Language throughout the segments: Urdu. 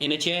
NHA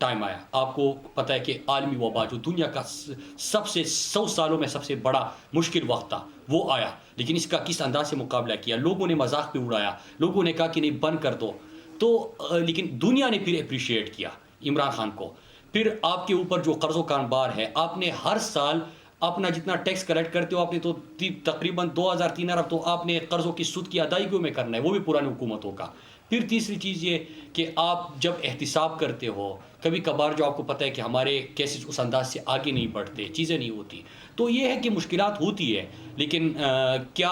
ٹائم آیا. آپ کو پتہ ہے کہ عالمی وبا جو دنیا کا سب سے 100 سالوں میں سب سے بڑا مشکل وقت تھا وہ آیا, لیکن اس کا کس انداز سے مقابلہ کیا. لوگوں نے مذاق پہ اڑایا, لوگوں نے کہا کہ نہیں بند کر دو, تو لیکن دنیا نے پھر اپریشیٹ کیا عمران خان کو. پھر آپ کے اوپر جو قرض و کانبار ہے, آپ نے ہر سال اپنا جتنا ٹیکس کلیکٹ کرتے ہو آپ نے تو تقریباً 2000-3 ارب تو آپ نے قرضوں کی سود کی ادائیگیوں میں کرنا ہے, وہ بھی پرانی حکومتوں کا. پھر تیسری چیز یہ کہ آپ جب احتساب کرتے ہو, کبھی کبھار جو آپ کو پتہ ہے کہ ہمارے کیسز اس انداز سے آگے نہیں بڑھتے, چیزیں نہیں ہوتی, تو یہ ہے کہ مشکلات ہوتی ہے. لیکن کیا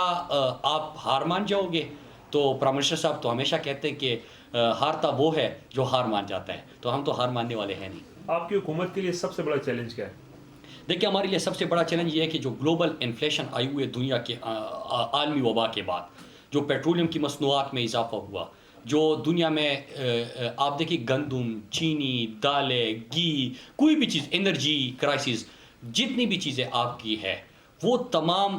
آپ ہار مان جاؤ گے؟ تو پرائم منسٹر صاحب تو ہمیشہ کہتے ہیں کہ ہارتا وہ ہے جو ہار مان جاتا ہے, تو ہم تو ہار ماننے والے ہیں نہیں. آپ کی حکومت کے لیے سب سے بڑا چیلنج کیا ہے؟ دیکھیے ہمارے لیے سب سے بڑا چیلنج یہ ہے کہ جو گلوبل انفلیشن آئی ہوئی ہے دنیا کے عالمی وبا کے بعد, جو پیٹرولیم کی مصنوعات میں اضافہ ہوا, جو دنیا میں آپ دیکھیے گندم, چینی, دالیں, گھی, کوئی بھی چیز, انرجی کرائسس, جتنی بھی چیزیں آپ کی ہے وہ تمام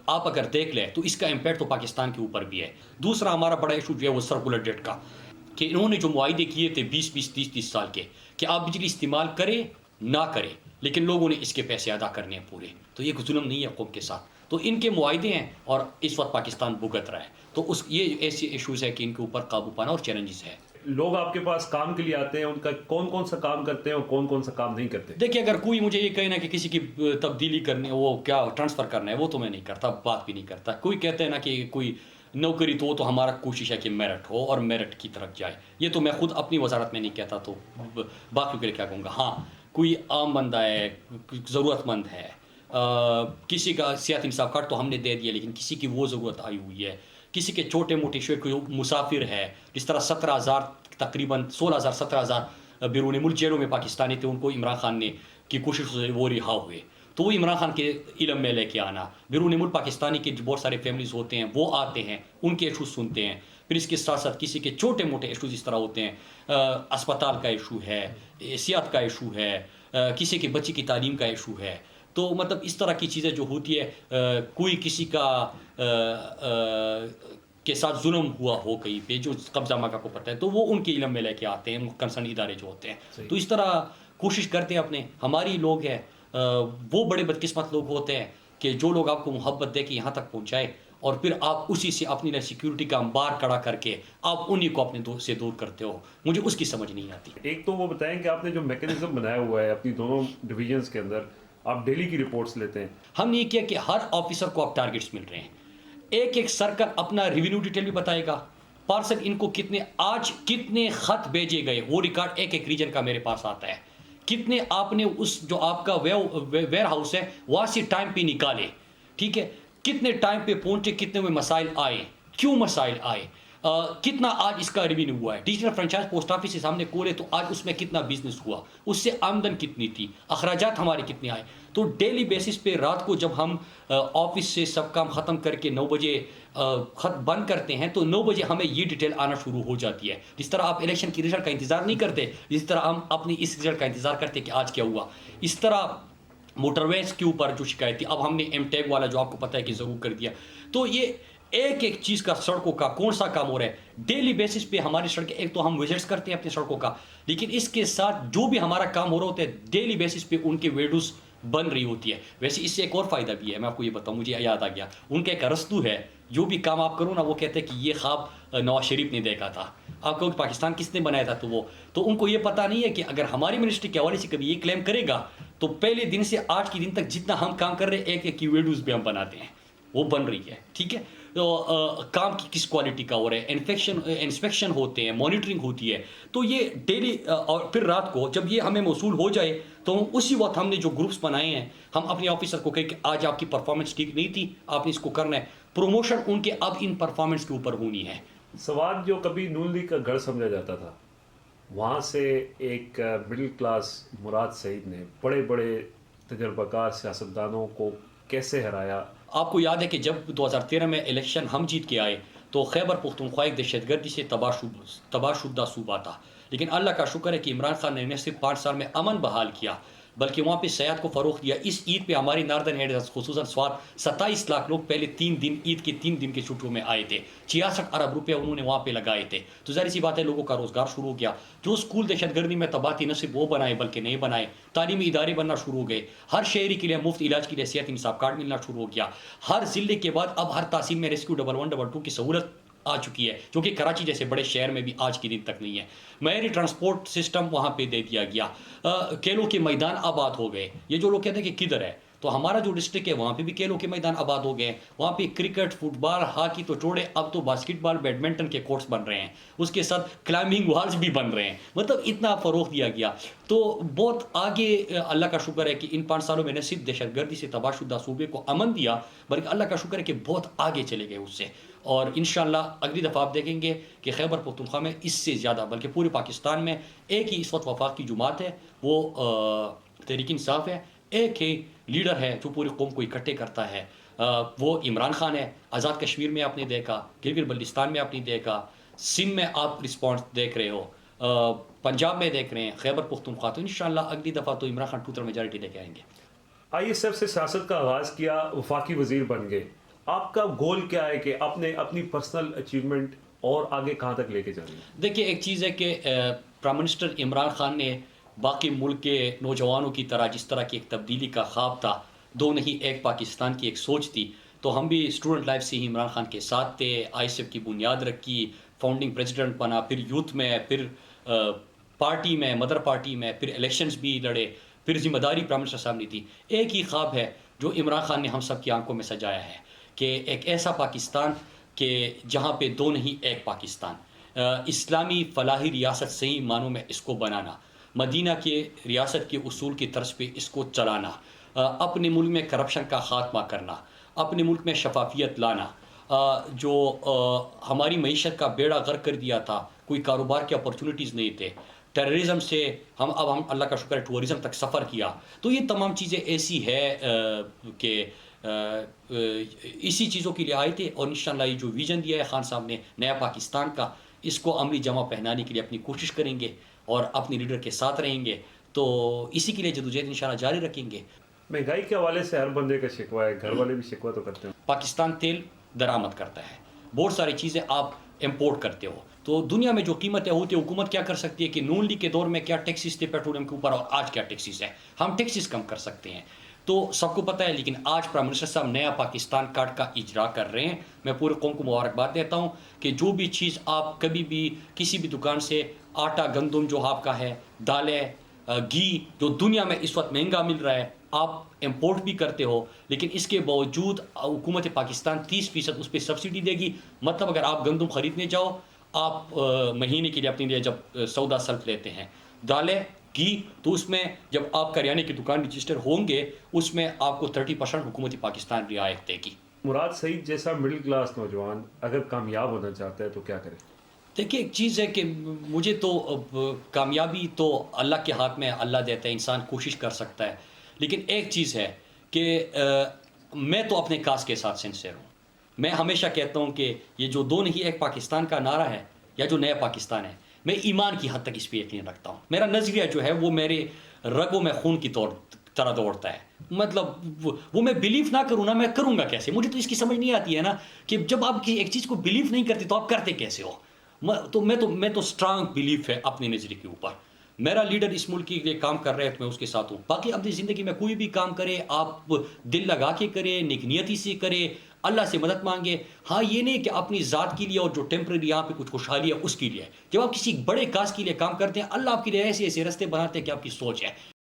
آپ اگر دیکھ لیں تو اس کا امپیکٹ تو پاکستان کے اوپر بھی ہے. دوسرا ہمارا بڑا ایشو جو ہے وہ سرکولر ڈیٹ کا, کہ انہوں نے جو معاہدے کیے تھے 20-30 سال کے کہ آپ بجلی استعمال کریں نہ کریں, لیکن لوگوں نے اس کے پیسے ادا کرنے ہیں پورے, تو یہ ظلم نہیں ہے قوم کے ساتھ, تو ان کے معاہدے ہیں اور اس وقت پاکستان بھگت رہا ہے. تو یہ ایسے ایشوز ہے کہ ان کے اوپر قابو پانا اور چیلنجز ہے. لوگ آپ کے پاس کام کے لیے آتے ہیں, ان کا کون کون سا کام کرتے ہیں اور کون کون سا کام نہیں کرتے؟ دیکھیے اگر کوئی مجھے یہ کہنا کہ کسی کی تبدیلی کرنی ہے, وہ کیا ٹرانسفر کرنا ہے, وہ تو میں نہیں کرتا, بات بھی نہیں کرتا. کوئی کہتے ہیں نا کہ کوئی نوکری تو وہ تو ہمارا کوشش ہے کہ میرٹ ہو اور میرٹ کی طرف جائے, یہ تو میں خود اپنی وزارت میں نہیں کہتا, تو باقیوں کے لیے کیا کہوں گا. ہاں کوئی عام بندہ ہے, ضرورت مند ہے, کسی کا صحت انصاف کارڈ تو ہم نے دے دیا, لیکن کسی کی وہ ضرورت آئی ہوئی ہے, کسی کے چھوٹے موٹے شوق کوئی مسافر ہے, جس طرح 17,000 تقریباً 16,000-17,000 بیرون ملک جیلوں میں پاکستانی تھے, ان کو عمران خان نے کی کوشش سے وہ رہا ہوئے, تو وہ عمران خان کے علم میں لے کے آنا. بیرون ملک پاکستانی کے بہت سارے فیملیز ہوتے ہیں, وہ آتے ہیں, ان کے ایشوز سنتے ہیں. پھر اس کے ساتھ ساتھ کسی کے چھوٹے موٹے ایشوز اس طرح ہوتے ہیں, اسپتال کا ایشو ہے, صحت کا ایشو ہے, کسی کے بچے کی تعلیم کا ایشو ہے. تو مطلب اس طرح کی چیزیں جو ہوتی ہے, کوئی کسی کا کے ساتھ ظلم ہوا ہو کہیں پہ جو قبضہ مکہ کو پتہ ہے, تو وہ ان کے علم میں لے کے آتے ہیں, کنسرن ادارے جو ہوتے ہیں. تو اس طرح کوشش کرتے ہیں اپنے, ہماری لوگ ہیں وہ بڑے بدقسمت لوگ ہوتے ہیں کہ جو لوگ آپ کو محبت دے کے یہاں تک پہنچائے, اور پھر آپ اسی سے اپنی لیے سیکیورٹی کا انبار کھڑا کر کے آپ انہی کو اپنے دور سے دور کرتے ہو. مجھے اس کی سمجھ نہیں آتی. ایک تو وہ بتائیں کہ آپ نے جو میکینزم بنایا ہوا ہے اپنی دونوں ڈویژنز کے اندر, آپ ڈیلی کی رپورٹس لیتے ہیں. ہم نے یہ کیا کہ ہر آفیسر کو اب ٹارگٹس مل رہے ہیں, ایک سرکل اپنا ریونیو ڈیٹیل بھی بتائے گا, پارسل ان کو آج کتنے خط بھیجے گئے وہ ریکارڈ ایک ریجن کا میرے پاس آتا ہے, کتنے آپ نے اس جو آپ کا ویئر ہاؤس ہے وہاں سے ٹائم پہ نکالے, ٹھیک ہے, کتنے ٹائم پہ پہنچے, کتنے میں مسائل آئے, کیوں مسائل آئے, کتنا آج اس کا ریونیو ہوا ہے. ڈیجیٹل فرنچائز پوسٹ آفس سے سامنے کھولے تو آج اس میں کتنا بزنس ہوا, اس سے آمدن کتنی تھی, اخراجات ہمارے کتنے آئے. تو ڈیلی بیسس پہ رات کو جب ہم آفس سے سب کام ختم کر کے 9 بجے خط بند کرتے ہیں تو 9 بجے ہمیں یہ ڈیٹیل آنا شروع ہو جاتی ہے. جس طرح آپ الیکشن کی رزلٹ کا انتظار نہیں کرتے, جس طرح ہم اپنی اس رزلٹ کا انتظار کرتے کہ آج کیا ہوا. اس طرح موٹر ویز کے اوپر جو شکایت تھی, اب ہم نے ایم ٹیگ والا جو آپ کو پتہ ہے کہ ضرور کر دیا. تو یہ ایک چیز کا سڑکوں کا کون سا کام ہو رہا ہے ڈیلی بیسس پہ ہماری سڑکیں, ایک تو ہم وزٹس کرتے ہیں اپنی سڑکوں کا, لیکن اس کے ساتھ جو بھی ہمارا کام ہو رہا ہوتا ہے ڈیلی بیسس پہ ان کے ویڈیوز بن رہی ہوتی ہے. ویسے اس سے ایک اور فائدہ بھی ہے, میں آپ کو یہ بتاؤں, مجھے یاد آ گیا, ان کا ایک رستو ہے, جو بھی کام آپ کرو نا وہ کہتے ہیں کہ یہ خواب نواز شریف نے دیکھا تھا. آپ کہو کہ پاکستان کس نے بنایا تھا, تو ان کو یہ پتہ نہیں ہے کہ اگر ہماری منسٹری کے حوالے سے کبھی یہ کلیم کرے گا تو پہلے دن سے آج کے دن تک جتنا ہم کام کر رہے ہیں ایک کی ویڈیوز بھی ہم بناتے ہیں, وہ بن رہی ہے, ٹھیک ہے. تو کام کی کس کوالٹی کا ہو رہا ہے, انسپیکشن ہوتے ہیں, مانیٹرنگ ہوتی ہے. تو یہ ڈیلی, اور پھر رات کو جب یہ ہمیں موصول ہو جائے تو اسی وقت ہم نے جو گروپس بنائے ہیں, ہم اپنے آفیسر کو کہیں کہ آج آپ کی پرفارمنس ٹھیک نہیں تھی, آپ نے اس کو کرنا ہے. پروموشن ان کے اب ان پرفارمنس کے اوپر ہونی ہے. سوات جو کبھی نون لیگ کا گڑھ سمجھا جاتا تھا, وہاں سے ایک مڈل کلاس مراد سعید نے بڑے بڑے تجربہ کار سیاستدانوں کو کیسے ہرایا. آپ کو یاد ہے کہ جب 2013 میں الیکشن ہم جیت کے آئے تو خیبر پختونخوا ایک دہشت گردی سے تباہ شدہ صوبہ تھا, لیکن اللہ کا شکر ہے کہ عمران خان نے صرف 5 سال میں امن بحال کیا, بلکہ وہاں پہ سیاحت کو فروغ دیا. اس عید پہ ہماری ناردرن ایریاز خصوصاً سوات 27 لاکھ لوگ پہلے 3 دن عید کے 3 دن کے چھٹیوں میں آئے تھے. 66 ارب روپے انہوں نے وہاں پہ لگائے تھے. تو ظاہر سی بات ہے لوگوں کا روزگار شروع ہو گیا. جو اسکول دہشت گردی میں تباہ تھی نہ صرف وہ بنائے بلکہ نئے بنائے. تعلیمی ادارے بننا شروع ہو گئے. ہر شہری کے لیے مفت علاج کے لیے صحت انصاف کارڈ ملنا شروع ہو گیا. ہر ضلع کے بعد اب ہر تحصیل میں ریسکیو 1112 کی سہولت آ چکی ہے جو کہ کراچی جیسے بڑے شہر میں بھی آج کے دن تک نہیں ہے. معیاری ٹرانسپورٹ سسٹم وہاں پہ دے دیا گیا. کھیلوں کے میدان آباد ہو گئے. یہ جو لوگ کہتے ہیں کہ کدھر ہے, تو ہمارا جو ڈسٹرکٹ ہے وہاں پہ بھی کھیلوں کے میدان آباد ہو گئے ہیں. وہاں پہ کرکٹ, فٹ بال, ہاکی تو چھوڑے, اب تو باسکٹ بال, بیڈمنٹن کے کورٹس بن رہے ہیں. اس کے ساتھ کلائمبنگ والز بھی بن رہے ہیں. مطلب اتنا فروغ دیا گیا. تو بہت آگے اللہ کا شکر ہے کہ ان 5 سالوں میں نہ صرف دہشت گردی سے تباہ شدہ صوبے کو امن دیا بلکہ اللہ کا شکر ہے کہ بہت آگے چلے گئے اس سے. اور انشاءاللہ اگلی دفعہ آپ دیکھیں گے کہ خیبر پختونخوا میں اس سے زیادہ بلکہ پورے پاکستان میں ایک ہی اس وقت وفاق کی جماعت ہے, وہ تحریک انصاف ہے. ایک ہی لیڈر ہے جو پوری قوم کو اکٹھے کرتا ہے, وہ عمران خان ہے. آزاد کشمیر میں آپ نے دیکھا, گلگت بلتستان میں آپ نے دیکھا, سندھ میں آپ رسپانس دیکھ رہے ہو, پنجاب میں دیکھ رہے ہیں, خیبر پختونخوا. تو انشاءاللہ اگلی دفعہ تو عمران خان ٹوٹل میجارٹی لے کے آئیں گے. آئیے سب سے سیاست کا آغاز کیا, وفاقی وزیر بن گئے. آپ کا گول کیا ہے کہ آپ نے اپنی پرسنل اچیومنٹ اور آگے کہاں تک لے کے جانی ہے؟ دیکھیے ایک چیز ہے کہ پرائم منسٹر عمران خان نے باقی ملک کے نوجوانوں کی طرح جس طرح کی ایک تبدیلی کا خواب تھا, 2 نہیں ایک پاکستان کی ایک سوچ تھی, تو ہم بھی اسٹوڈنٹ لائف سے ہی عمران خان کے ساتھ تھے. آئی ایس ایف کی بنیاد رکھی, فاؤنڈنگ پریزیڈنٹ بنا, پھر یوتھ میں, پھر پارٹی میں, مدر پارٹی میں, پھر الیکشنز بھی لڑے, پھر ذمہ داری پرائم منسٹر صاحب نے تھی. ایک ہی خواب ہے جو عمران خان نے ہم سب کی آنکھوں میں سجایا ہے کہ ایک ایسا پاکستان کہ جہاں پہ 2 نہیں ایک پاکستان, اسلامی فلاحی ریاست صحیح معنوں میں اس کو بنانا, مدینہ کے ریاست کے اصول کی طرز پہ اس کو چلانا, اپنے ملک میں کرپشن کا خاتمہ کرنا, اپنے ملک میں شفافیت لانا. جو ہماری معیشت کا بیڑا غرق کر دیا تھا, کوئی کاروبار کے اپرچونیٹیز نہیں تھے, ٹیررزم سے ہم اللہ کا شکر ہے ٹورزم تک سفر کیا. تو یہ تمام چیزیں ایسی ہے کہ اسی چیزوں کے لیے آئے تھے. اور انشاءاللہ یہ جو ویژن دیا ہے خان صاحب نے نیا پاکستان کا, اس کو عملی جمع پہنانے کے لیے اپنی کوشش کریں گے اور اپنے لیڈر کے ساتھ رہیں گے. تو اسی کے لیے جدوجہد انشاءاللہ جاری رکھیں گے. مہنگائی کے حوالے سے ہر بندے کا شکوہ ہے, گھر والے بھی شکوہ تو کرتے ہیں. پاکستان تیل درآمد کرتا ہے, بہت ساری چیزیں آپ امپورٹ کرتے ہو, تو دنیا میں جو قیمتیں ہوتی ہیں حکومت کیا کر سکتی ہے کہ نون لیگ کے دور میں کیا ٹیکسز تھے پیٹرولیم کے اوپر اور آج کیا ٹیکسز ہے, ہم ٹیکسز کم کر سکتے ہیں. تو سب کو پتہ ہے. لیکن آج پرائم منسٹر صاحب نیا پاکستان کارڈ کا اجرا کر رہے ہیں. میں پورے قوم کو مبارکباد دیتا ہوں کہ جو بھی چیز آپ کبھی بھی کسی بھی دکان سے, آٹا گندم جو آپ کا ہے, دالیں, گھی جو دنیا میں اس وقت مہنگا مل رہا ہے, آپ امپورٹ بھی کرتے ہو, لیکن اس کے باوجود حکومت پاکستان 30% اس پہ سبسڈی دے گی. مطلب اگر آپ گندم خریدنے جاؤ, آپ مہینے کے لیے اپنے لیے جب سودا سلف لیتے ہیں, دالیں, گھی, تو اس میں جب آپ کریانے کی دکان رجسٹر ہوں گے اس میں آپ کو 30% حکومت پاکستان رعایت دے گی. مراد سعید جیسا مڈل کلاس نوجوان اگر کامیاب ہونا چاہتا ہے تو کیا کرے؟ دیکھیے ایک چیز ہے کہ مجھے تو کامیابی تو اللہ کے ہاتھ میں, اللہ دیتا ہے, انسان کوشش کر سکتا ہے. لیکن ایک چیز ہے کہ میں تو اپنے کاز کے ساتھ سنسیئر ہوں. میں ہمیشہ کہتا ہوں کہ یہ جو 2 نہیں ایک پاکستان کا نعرہ ہے یا جو نیا پاکستان ہے, میں ایمان کی حد تک اس پہ یقین رکھتا ہوں. میرا نظریہ جو ہے وہ میرے رگوں میں خون کی طرح دوڑتا ہے. مطلب وہ میں بلیف نہ کروں نا, میں کروں گا کیسے؟ مجھے تو اس کی سمجھ نہیں آتی ہے نا کہ جب آپ ایک چیز کو بلیف نہیں کرتے تو آپ کرتے کیسے ہو. تو میں تو اسٹرانگ بلیف ہے اپنے نظریے کے اوپر. میرا لیڈر اس ملک کے لیے کام کر رہے ہیں تو میں اس کے ساتھ ہوں. باقی اپنی زندگی میں کوئی بھی کام کرے, آپ دل لگا کے کرے, نیک نیتی سے کرے, اللہ سے مدد مانگے. ہاں یہ نہیں کہ اپنی ذات کے لیے اور جو ٹیمپرری یہاں پہ کچھ خوشحالی ہے اس کے لیے. جب آپ کسی بڑے کاز کے لیے کام کرتے ہیں, اللہ آپ کے لیے ایسے ایسے راستے بناتے ہیں کہ آپ کی سوچ ہے.